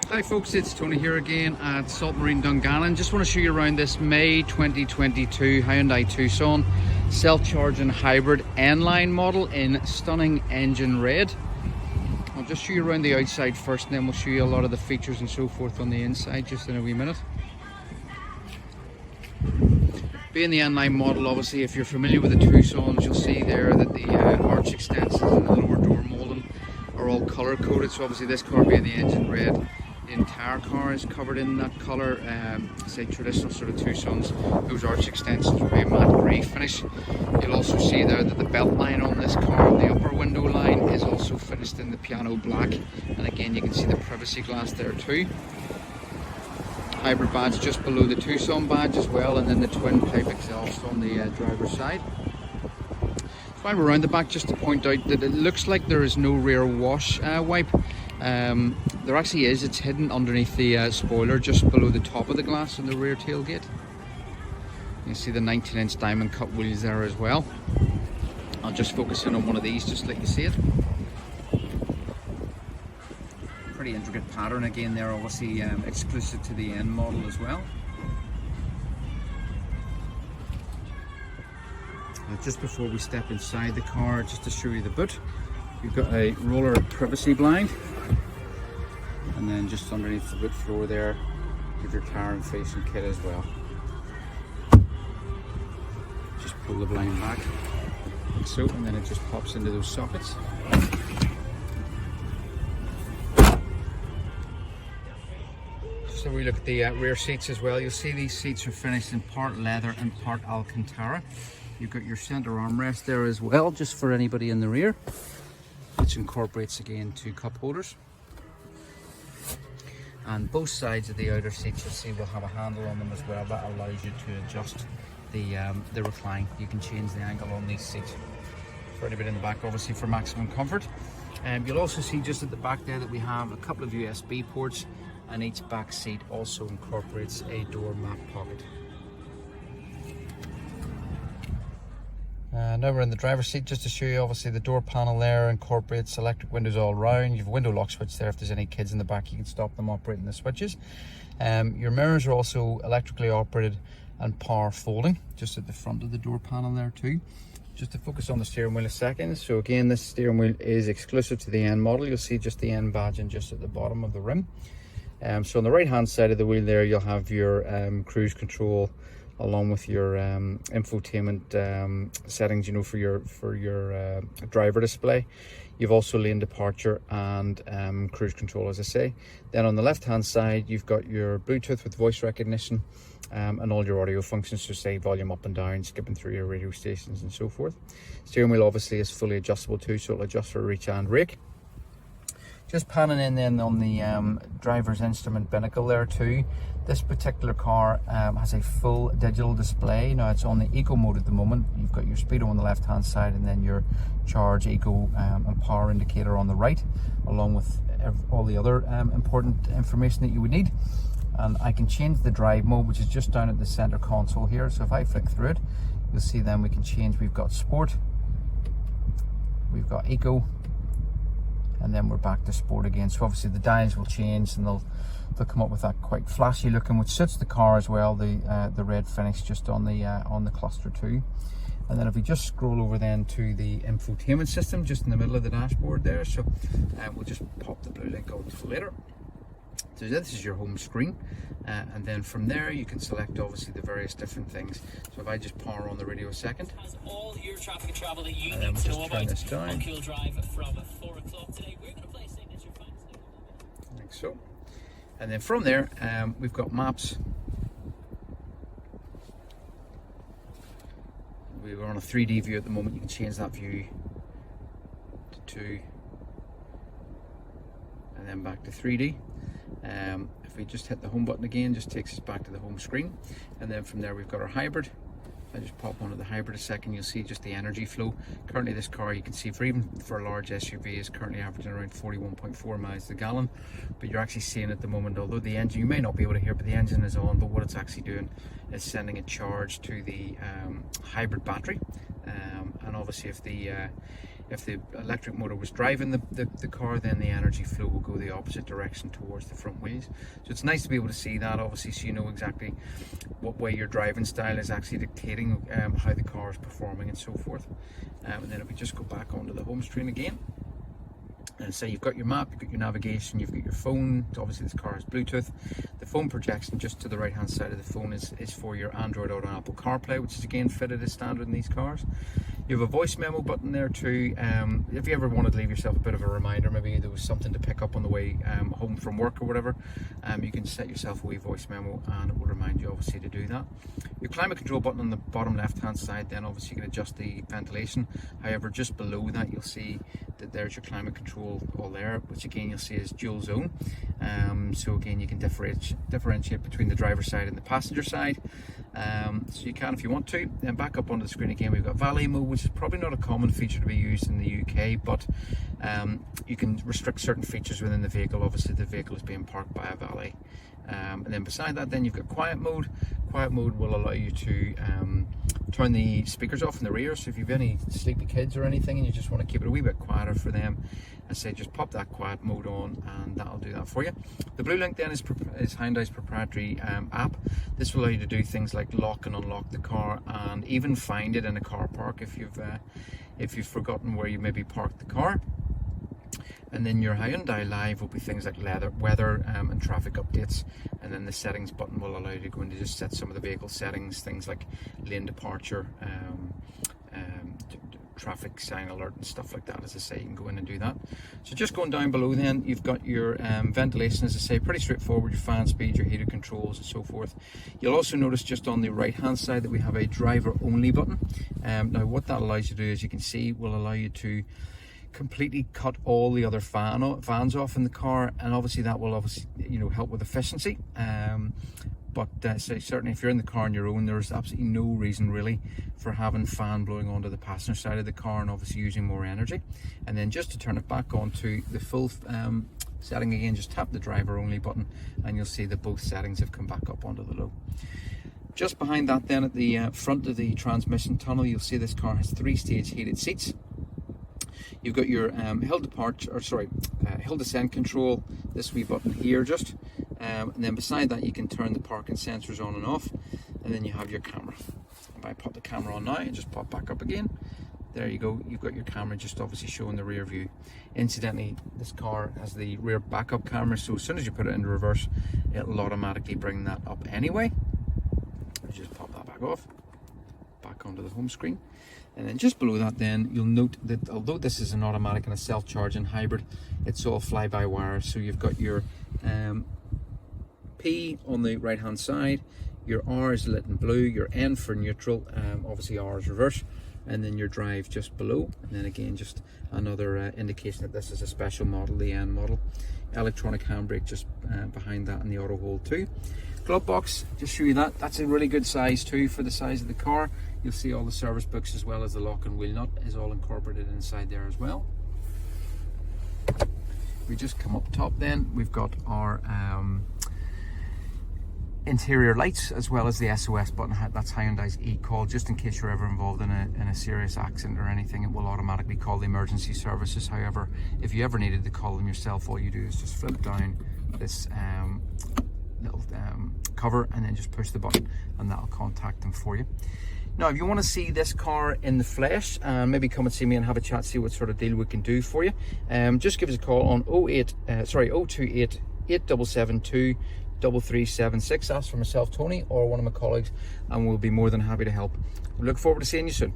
Hi folks, it's Tony here again at Salt Marine Dungannon. Just want to show you around this May 2022 Hyundai Tucson self-charging hybrid N Line model in stunning engine red. I'll just show you around the outside first, and then we'll show you a lot of the features and so forth on the inside just in a wee minute. Being the N Line model, obviously if you're familiar with the Tucsons, you'll see there that the arch extensions and the lower door moulding are all colour coded. So obviously this car being the engine red, the entire car is covered in that colour. Say traditional sort of Tucsons, those arch extensions will be a matte grey finish. You'll also see there that the belt line on this car, the upper window line, is also finished in the piano black, and again you can see the privacy glass there too. Hybrid badge just below the Tucson badge as well, and then the twin pipe exhaust on the driver's side. While we're around the back, just to point out that it looks like there is no rear wash wipe. There actually is. It's hidden underneath the spoiler just below the top of the glass on the rear tailgate. You can see the 19-inch diamond cut wheels there as well. I'll just focus in on one of these just to let you see it. Pretty intricate pattern again there, obviously exclusive to the N model as well. Just before we step inside the car, just to show you the boot, you've got a roller privacy blind, and then just underneath the boot floor there, you've your tire and facing kit as well. Just pull the blind back, like so, and then it just pops into those sockets. So we look at the rear seats as well. You'll see these seats are finished in part leather and part Alcantara. You've got your center armrest there as well, just for anybody in the rear, which incorporates again 2 cup holders. And both sides of the outer seats, you'll see, will have a handle on them as well that allows you to adjust the recline. You can change the angle on these seats for anybody in the back, obviously for maximum comfort. You'll also see just at the back there that we have a couple of USB ports, and each back seat also incorporates a door map pocket. Now we're in the driver's seat, just to show you, obviously the door panel there incorporates electric windows all round. You have a window lock switch there. If there's any kids in the back, you can stop them operating the switches. Your mirrors are also electrically operated and power folding, just at the front of the door panel there too. Just to focus on the steering wheel a second. So again, this steering wheel is exclusive to the N model. You'll see just the N badge and just at the bottom of the rim. So on the right hand side of the wheel there, you'll have your cruise control along with your infotainment settings, you know, for your driver display. You've also lane departure and cruise control, as I say. Then on the left hand side, you've got your Bluetooth with voice recognition and all your audio functions, so say volume up and down, skipping through your radio stations and so forth. Steering wheel obviously is fully adjustable too, so it'll adjust for reach and rake. Just panning in then on the driver's instrument binnacle there too. This particular car has a full digital display. Now it's on the eco mode at the moment. You've got your speedo on the left hand side, and then your charge, eco and power indicator on the right, along with all the other important information that you would need. And I can change the drive mode, which is just down at the center console here. So if I flick through it, you'll see then we can change. We've got sport, we've got eco, and then we're back to sport again. So obviously the dials will change, and they'll come up with that quite flashy looking, which suits the car as well. The red finish just on the cluster too. And then if we just scroll over then to the infotainment system, just in the middle of the dashboard there. So we'll just pop the blue link on for later. So this is your home screen, and then from there you can select obviously the various different things. So if I just power on the radio a second, has all your traffic and travel that you and then need we'll to know just turn about this down, on Cool Drive from 4 o'clock today. We're going to play Signature Finds. like so. And then from there we've got maps. We're on a 3D view at the moment. You can change that view to 2 and then back to 3D. If we just hit the home button again, just takes us back to the home screen. And then from there we've got our hybrid. If I just pop onto the hybrid a second, you'll see just the energy flow. Currently this car, you can see, even for a large SUV, is currently averaging around 41.4 miles to the gallon. But you're actually seeing at the moment, although the engine, you may not be able to hear, but the engine is on, but what it's actually doing is sending a charge to the hybrid battery. And obviously if the electric motor was driving the car, then the energy flow will go the opposite direction towards the front wheels. So it's nice to be able to see that, obviously, so you know exactly what way your driving style is actually dictating how the car is performing and so forth. And then if we just go back onto the home screen again, and say you've got your map, you've got your navigation, you've got your phone. Obviously this car has Bluetooth. The phone projection just to the right hand side of the phone is for your Android Auto and Apple CarPlay, which is again fitted as standard in these cars. You have a voice memo button there too. If you ever wanted to leave yourself a bit of a reminder, maybe there was something to pick up on the way home from work or whatever, you can set yourself a wee voice memo and it will remind you obviously to do that. Your climate control button on the bottom left hand side, then obviously you can adjust the ventilation. However, just below that you'll see that there's your climate control all there, which again you'll see is dual zone. So again you can differentiate between the driver's side and the passenger side. So you can if you want to. Then back up onto the screen again, we've got valet mode, which is probably not a common feature to be used in the UK, but you can restrict certain features within the vehicle. Obviously the vehicle is being parked by a valet. And then beside that then you've got quiet mode. Quiet mode will allow you to turn the speakers off in the rear, so if you've any sleepy kids or anything and you just want to keep it a wee bit quieter for them, I say just pop that quiet mode on and that'll do that for you. The Blue Link then is Hyundai's proprietary app. This will allow you to do things like lock and unlock the car and even find it in a car park if you've forgotten where you maybe parked the car. And then your Hyundai Live will be things like weather and traffic updates, and then the settings button will allow you to go in to just set some of the vehicle settings, things like lane departure, traffic sign alert and stuff like that. As I say, you can go in and do that. So just going down below then, you've got your ventilation, as I say, pretty straightforward, your fan speed, your heater controls and so forth. You'll also notice just on the right hand side that we have a driver only button. Now what that allows you to do, as you can see, will allow you to completely cut all the other fans off in the car, and obviously that will help with efficiency. But so certainly if you're in the car on your own, there's absolutely no reason really for having fan blowing onto the passenger side of the car and obviously using more energy. And then just to turn it back on to the full setting again, just tap the driver only button and you'll see that both settings have come back up onto the low. Just behind that then, at the front of the transmission tunnel, you'll see this car has 3-stage heated seats. You've got your hill descent control, this wee button here just, and then beside that you can turn the parking sensors on and off, and then you have your camera. If I pop the camera on now and just pop back up again, there you go, you've got your camera just obviously showing the rear view. Incidentally, this car has the rear backup camera, so as soon as you put it into reverse, it'll automatically bring that up anyway. Just pop that back off, back onto the home screen. And then just below that then, you'll note that although this is an automatic and a self-charging hybrid, it's all fly-by-wire. So you've got your P on the right hand side, your R is lit in blue, your N for neutral, obviously R is reverse, and then your drive just below. And then again, just another indication that this is a special model, the N model. Electronic handbrake just behind that, and the auto hold too. Glove box, just show you that. That's a really good size too for the size of the car. You'll see all the service books as well as the lock and wheel nut is all incorporated inside there as well. We just come up top then, we've got our interior lights as well as the SOS button. That's Hyundai's e-call, just in case you're ever involved in a serious accident or anything, it will automatically call the emergency services. However, if you ever needed to call them yourself, all you do is just flip down this little cover and then just push the button and that'll contact them for you. Now if you want to see this car in the flesh, maybe come and see me and have a chat, see what sort of deal we can do for you, just give us a call on 028 8772 3376. Ask for myself, Tony, or one of my colleagues, and we'll be more than happy to help. We look forward to seeing you soon.